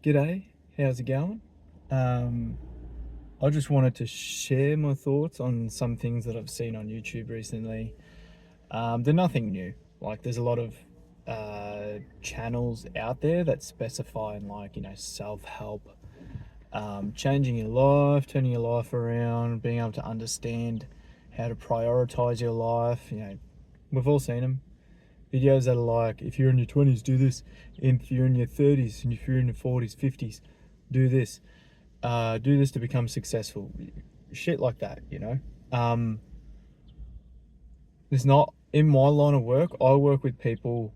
G'day, how's it going? Um, I just wanted to share my thoughts on some things that I've seen on YouTube recently. They're nothing new. Like, there's a lot of channels out there that specify in, like, self help, changing your life, turning your life around, being able to understand how to prioritize your life. We've all seen them. Videos that are like, if you're in your 20s, do this. If you're in your 30s, and if you're in your 40s, 50s, do this. Do this to become successful. Shit like that. Um, it's not in my line of work. I work with people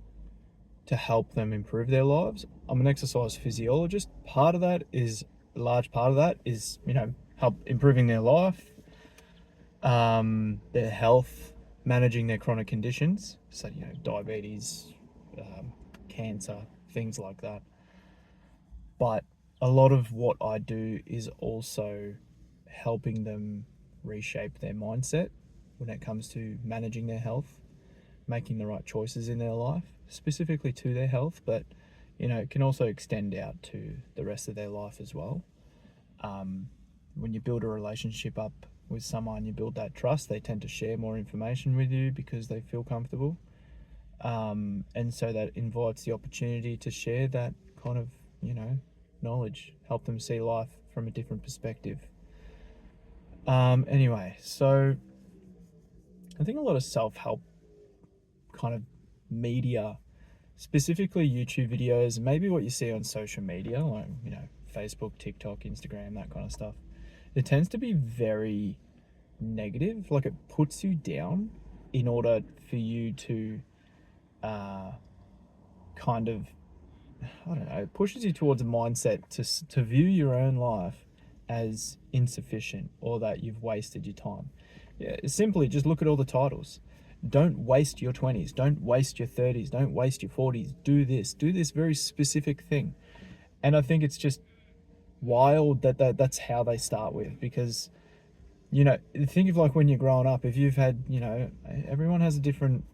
to help them improve their lives. I'm an exercise physiologist. A large part of that is, help improving their life, their health, managing their chronic conditions. So, diabetes, um, cancer, things like that. But a lot of what I do is also helping them reshape their mindset when it comes to managing their health, making the right choices in their life, specifically to their health, but it can also extend out to the rest of their life as well. Um, when you build a relationship up with someone, you build that trust, they tend to share more information with you because they feel comfortable. And so that invites the opportunity to share that kind of, you know, knowledge, help them see life from a different perspective. Anyway, so I think a lot of self help kind of media, specifically YouTube videos, maybe what you see on social media, like, Facebook, TikTok, Instagram, that kind of stuff, it tends to be very negative. Like, it puts you down in order for you to uh, kind of, I don't know, it pushes you towards a mindset to view your own life as insufficient or that you've wasted your time. Yeah, simply just look at all the titles. Don't waste your 20s, don't waste your 30s, don't waste your 40s. Do this very specific thing. And I think it's just wild that's how they start with, because think of, like, when you're growing up, if you've had, everyone has a different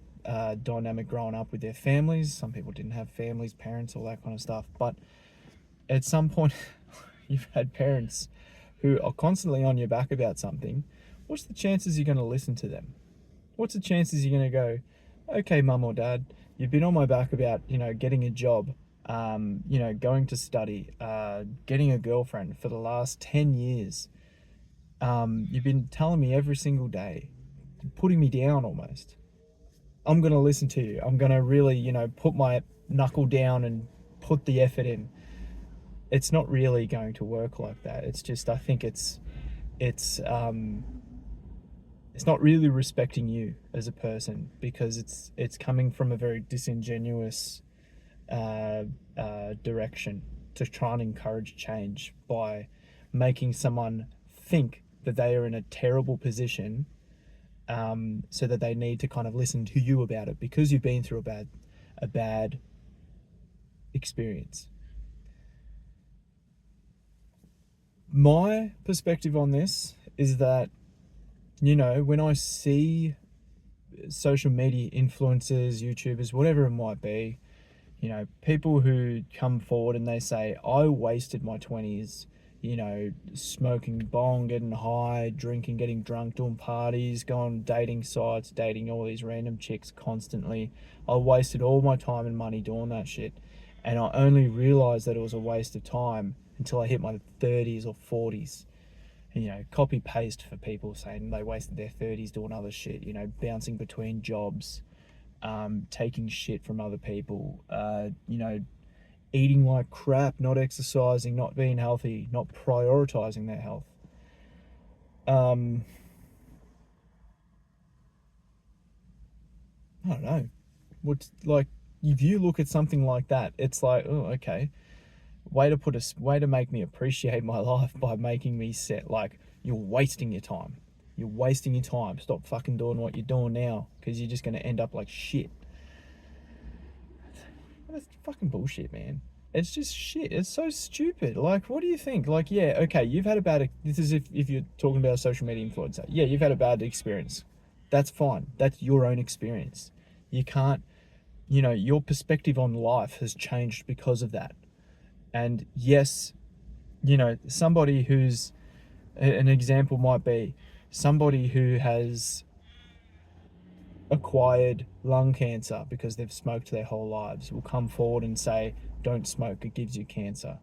dynamic growing up with their families. Some people didn't have families, parents, all that kind of stuff. But at some point, you've had parents who are constantly on your back about something. What's the chances you're going to listen to them? What's the chances you're going to go, okay, mum or dad, you've been on my back about, getting a job, going to study, getting a girlfriend for the last 10 years. You've been telling me every single day, putting me down almost. I'm going to listen to you. I'm going to really, put my knuckle down and put the effort in. It's not really going to work like that. It's just, I think it's it's not really respecting you as a person, because it's coming from a very disingenuous direction to try and encourage change by making someone think that they are in a terrible position, so that they need to kind of listen to you about it because you've been through a bad experience. My perspective on this is that, when I see social media influencers, YouTubers, whatever it might be, people who come forward and they say, I wasted my 20s, smoking bong, getting high, drinking, getting drunk, doing parties, going on dating sites, dating all these random chicks constantly. I wasted all my time and money doing that shit. And I only realized that it was a waste of time until I hit my 30s or 40s. And, copy paste for people saying they wasted their 30s doing other shit, bouncing between jobs, taking shit from other people, eating like crap, not exercising, not being healthy, not prioritizing their health. Um, I don't know. What's like, if you look at something like that, it's like, oh, okay, way to make me appreciate my life by making me set, like, you're wasting your time. You're wasting your time. Stop fucking doing what you're doing now, because you're just gonna end up like shit. That's fucking bullshit, man. It's just shit. It's so stupid. Like, what do you think? Like, yeah, okay, you've had a bad. This is if you're talking about a social media influencer. Yeah, you've had a bad experience. That's fine. That's your own experience. You can't your perspective on life has changed because of that. And yes, somebody who's, an example might be somebody who has acquired lung cancer because they've smoked their whole lives will come forward and say, don't smoke, it gives you cancer.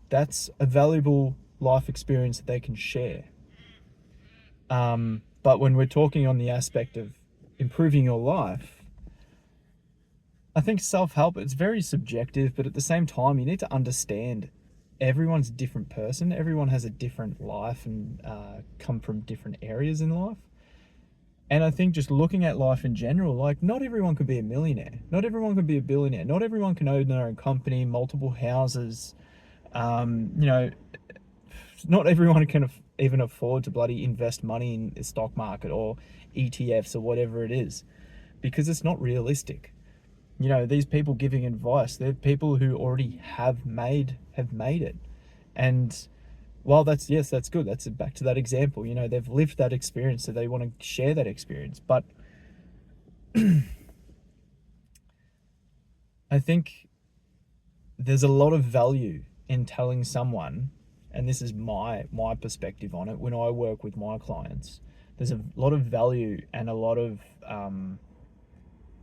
That's a valuable life experience that they can share. But when we're talking on the aspect of improving your life, I think self-help, it's very subjective, but at the same time, you need to understand everyone's a different person. Everyone has a different life and come from different areas in life. And I think just looking at life in general, like not everyone could be a millionaire. Not everyone can be a billionaire. Not everyone can own their own company, multiple houses. You know, not everyone can even afford to bloody invest money in the stock market or ETFs or whatever it is, because it's not realistic. These people giving advice, they're people who already have made it. And while that's good. That's back to that example. They've lived that experience, so they want to share that experience. But I think there's a lot of value in telling someone, and this is my perspective on it when I work with my clients. There's a lot of value and a lot of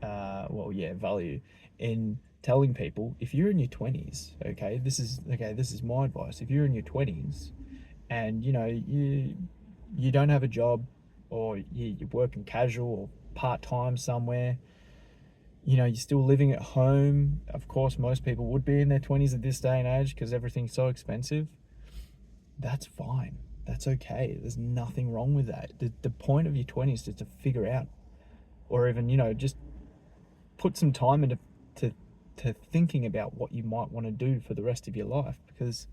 value in telling people, if you're in your 20s, this is my advice. If you're in your 20s and you don't have a job, or you're working casual or part-time somewhere, you're still living at home. Of course, most people would be in their 20s at this day and age because everything's so expensive. That's fine. That's okay. There's nothing wrong with that. The point of your 20s is to figure out, or even, just put some time into to thinking about what you might want to do for the rest of your life. Because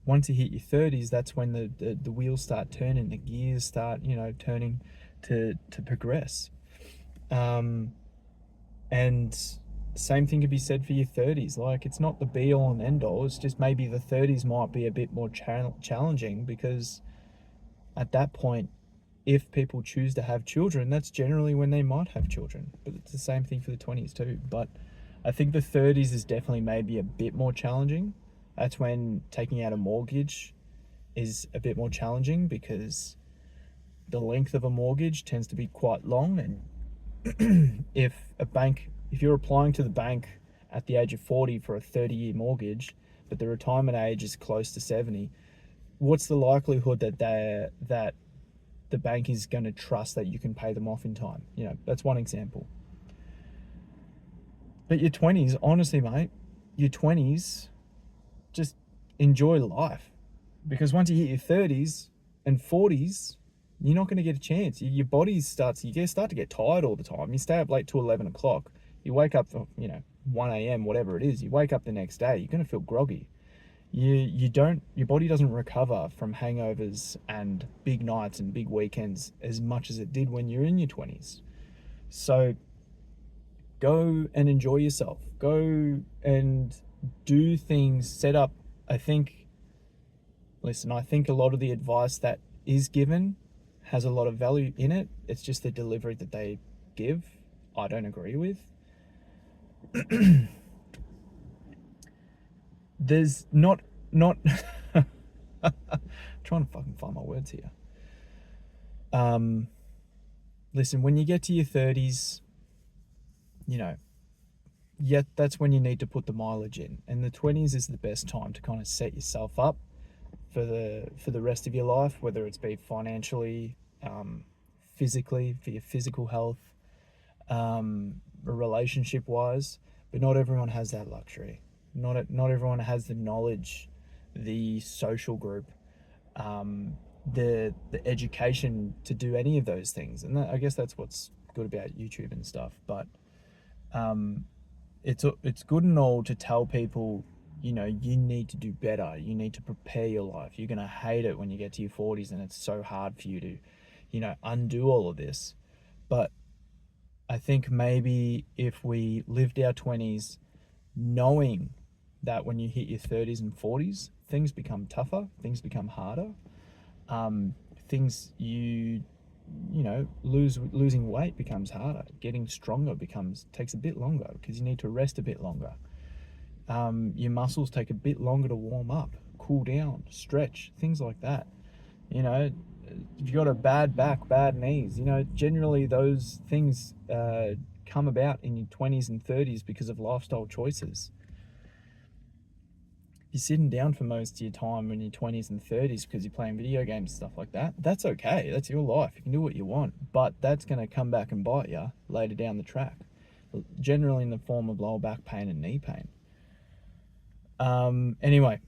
once you hit your 30s, that's when the wheels start turning, the gears start, turning to progress. And same thing could be said for your 30s. Like, it's not the be all and end all. It's just maybe the 30s might be a bit more challenging, because at that point, if people choose to have children, that's generally when they might have children. But it's the same thing for the 20s too. But I think the 30s is definitely maybe a bit more challenging. That's when taking out a mortgage is a bit more challenging, because the length of a mortgage tends to be quite long. And if you're applying to the bank at the age of 40 for a 30-year mortgage, but the retirement age is close to 70, what's the likelihood that the bank is going to trust that you can pay them off in time? That's one example. But your 20s, honestly, mate, your 20s, just enjoy life. Because once you hit your 30s and 40s, you're not going to get a chance. Your body start to get tired all the time. You stay up late till 11 o'clock. You wake up, 1 a.m., whatever it is. You wake up the next day, you're going to feel groggy. Your body doesn't recover from hangovers and big nights and big weekends as much as it did when you're in your 20s. So go and enjoy yourself. Go and do things, set up. I think a lot of the advice that is given has a lot of value in it. It's just the delivery that they give, I don't agree with. There's not trying to fucking find my words here. Listen, when you get to your 30s, that's when you need to put the mileage in, and the 20s is the best time to kind of set yourself up for the rest of your life, whether it's be financially, physically, for your physical health, relationship wise. But not everyone has that luxury. Not everyone has the knowledge, the social group, the education to do any of those things. And I guess that's what's good about YouTube and stuff. But it's good and all to tell people, you need to do better. You need to prepare your life. You're going to hate it when you get to your 40s and it's so hard for you to, undo all of this. But I think maybe if we lived our 20s knowing that when you hit your 30s and 40s, things become tougher, things become harder, things you losing weight becomes harder. Getting stronger takes a bit longer because you need to rest a bit longer. Your muscles take a bit longer to warm up, cool down, stretch, things like that. You know, if you've got a bad back, bad knees, generally those things come about in your 20s and 30s because of lifestyle choices. You're sitting down for most of your time in your 20s and 30s because you're playing video games and stuff like that. That's okay. That's your life. You can do what you want. But that's going to come back and bite you later down the track, generally in the form of lower back pain and knee pain. Anyway,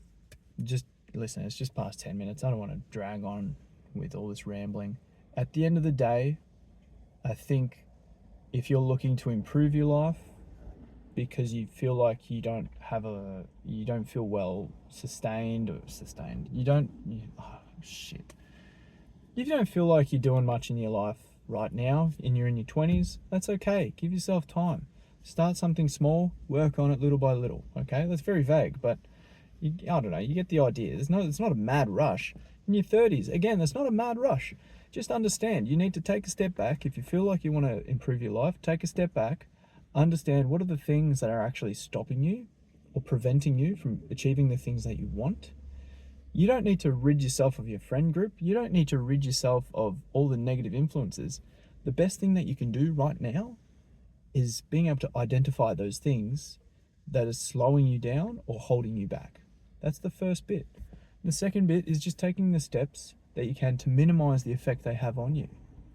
just listen, it's just past 10 minutes. I don't want to drag on with all this rambling. At the end of the day, I think if you're looking to improve your life, because you feel like you don't feel well sustained, if you don't feel like you're doing much in your life right now and you're in your 20s, that's okay. Give yourself time. Start something small, work on it little by little. Okay, that's very vague, but I don't know, you get the idea. It's not a mad rush. In your 30s, again, that's not a mad rush. Just understand you need to take a step back. If you feel like you want to improve your life, take a step back. Understand what are the things that are actually stopping you or preventing you from achieving the things that you want. You don't need to rid yourself of your friend group. You don't need to rid yourself of all the negative influences. The best thing that you can do right now is being able to identify those things that are slowing you down or holding you back. That's the first bit. The second bit is just taking the steps that you can to minimize the effect they have on you.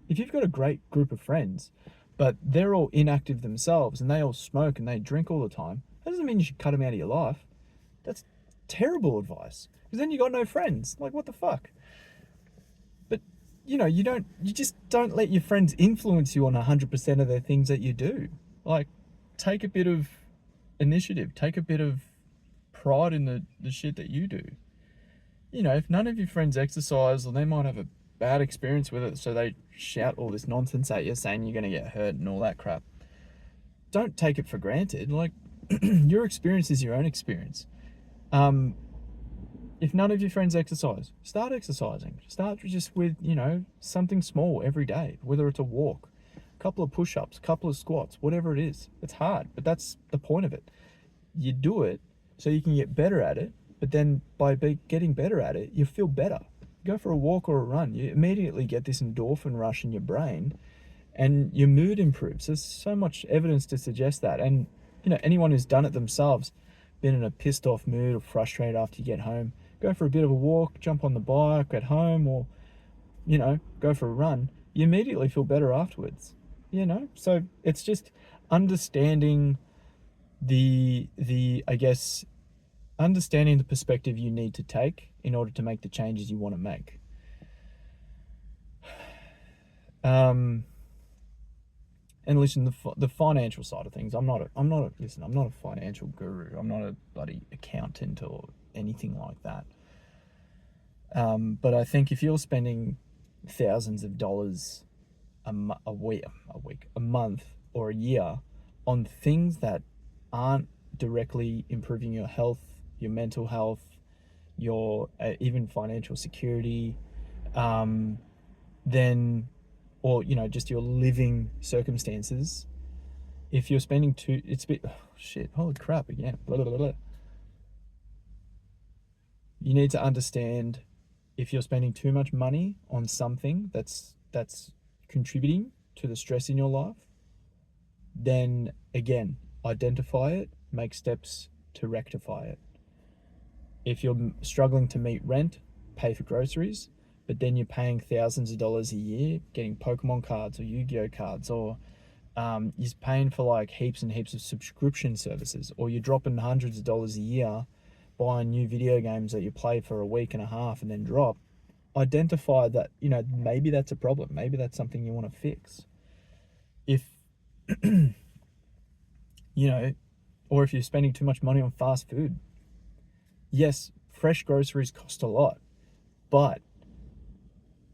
If you've got a great group of friends, but they're all inactive themselves and they all smoke and they drink all the time, that doesn't mean you should cut them out of your life. That's terrible advice, because then you got no friends. Like, what the fuck? But you just don't let your friends influence you on 100% of the things that you do. Like, take a bit of initiative, take a bit of pride in the shit that you do. If none of your friends exercise, or they might have a bad experience with it, so they shout all this nonsense at you saying you're going to get hurt and all that crap, don't take it for granted. Like, your experience is your own experience. If none of your friends exercise, start exercising. Start just with something small every day, whether it's a walk, a couple of push-ups, a couple of squats, whatever it is. It's hard, but that's the point of it. You do it so you can get better at it, but then by getting better at it, you feel better. Go for a walk or a run, you immediately get this endorphin rush in your brain and your mood improves. There's so much evidence to suggest that. And anyone who's done it themselves, been in a pissed off mood or frustrated after you get home, go for a bit of a walk, jump on the bike at home, or go for a run, you immediately feel better afterwards. So it's just understanding understanding the perspective you need to take in order to make the changes you want to make. And listen, the financial side of things, I'm not a financial guru. I'm not a bloody accountant or anything like that. But I think if you're spending thousands of dollars a week, a month, or a year on things that aren't directly improving your health, your mental health, your even financial security, then, or just your living circumstances, if you're spending it's a bit, holy crap again, blah, blah, blah, blah. You need to understand, if you're spending too much money on something that's contributing to the stress in your life, then again, identify it, make steps to rectify it. If you're struggling to meet rent, pay for groceries, but then you're paying thousands of dollars a year getting Pokemon cards or Yu-Gi-Oh cards, or you're paying for like heaps and heaps of subscription services, or you're dropping hundreds of dollars a year buying new video games that you play for a week and a half and then drop, identify that, maybe that's a problem. Maybe that's something you want to fix. If, or if you're spending too much money on fast food, yes, fresh groceries cost a lot, but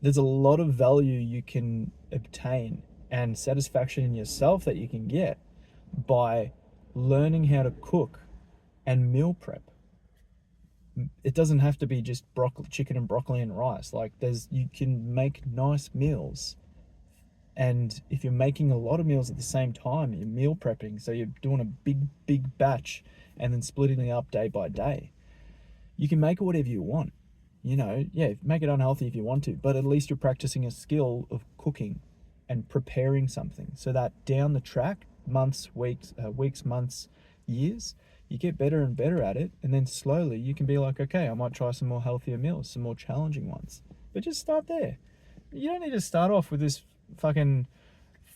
there's a lot of value you can obtain and satisfaction in yourself that you can get by learning how to cook and meal prep. It doesn't have to be just chicken and broccoli and rice. Like, you can make nice meals And if you're making a lot of meals at the same time, you're meal prepping, so you're doing a big batch and then splitting it up day by day, you can make it whatever you want. You know, yeah, make it unhealthy if you want to, but at least you're practicing a skill of cooking and preparing something so that down the track, weeks, months, years, you get better and better at it. And then slowly you can be like, okay, I might try some more healthier meals, some more challenging ones. But just start there. You don't need to start off with this fucking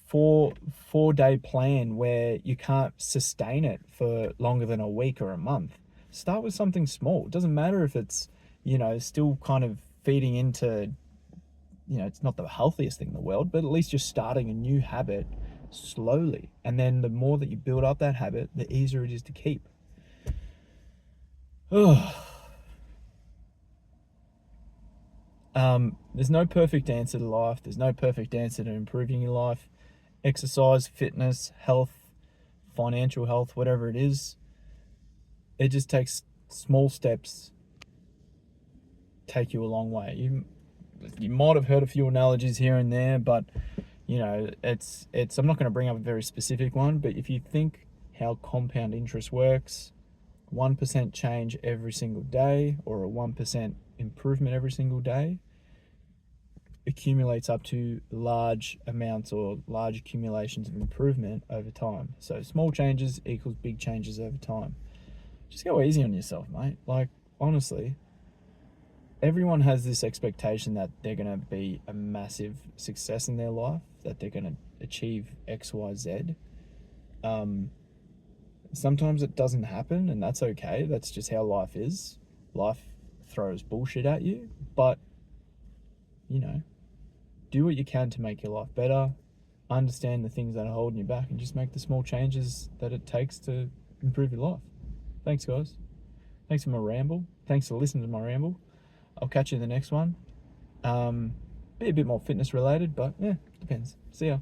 four day plan where you can't sustain it for longer than a week or a month. Start with something small. It doesn't matter if it's, you know, still kind of feeding into, you know, it's not the healthiest thing in the world, but at least you're starting a new habit slowly. And then the more that you build up that habit, the easier it is to keep. There's no perfect answer to life. There's no perfect answer to improving your life. Exercise, fitness, health, financial health, whatever it is, it just takes small steps, take you a long way. You might have heard a few analogies here and there, but you know, it's I'm not going to bring up a very specific one, but if you think how compound interest works, 1% change every single day, or a 1% improvement every single day, accumulates up to large amounts or large accumulations of improvement over time. So small changes equals big changes over time. Just go easy on yourself, mate. Like, honestly, everyone has this expectation that they're going to be a massive success in their life, that they're going to achieve X, Y, Z. Sometimes it doesn't happen, and that's okay. That's just how life is. Life throws bullshit at you, but, you know, do what you can to make your life better. Understand the things that are holding you back, and just make the small changes that it takes to improve your life. Thanks, guys. Thanks for my ramble. Thanks for listening to my ramble. I'll catch you in the next one. Be a bit more fitness related, but yeah, depends. See ya.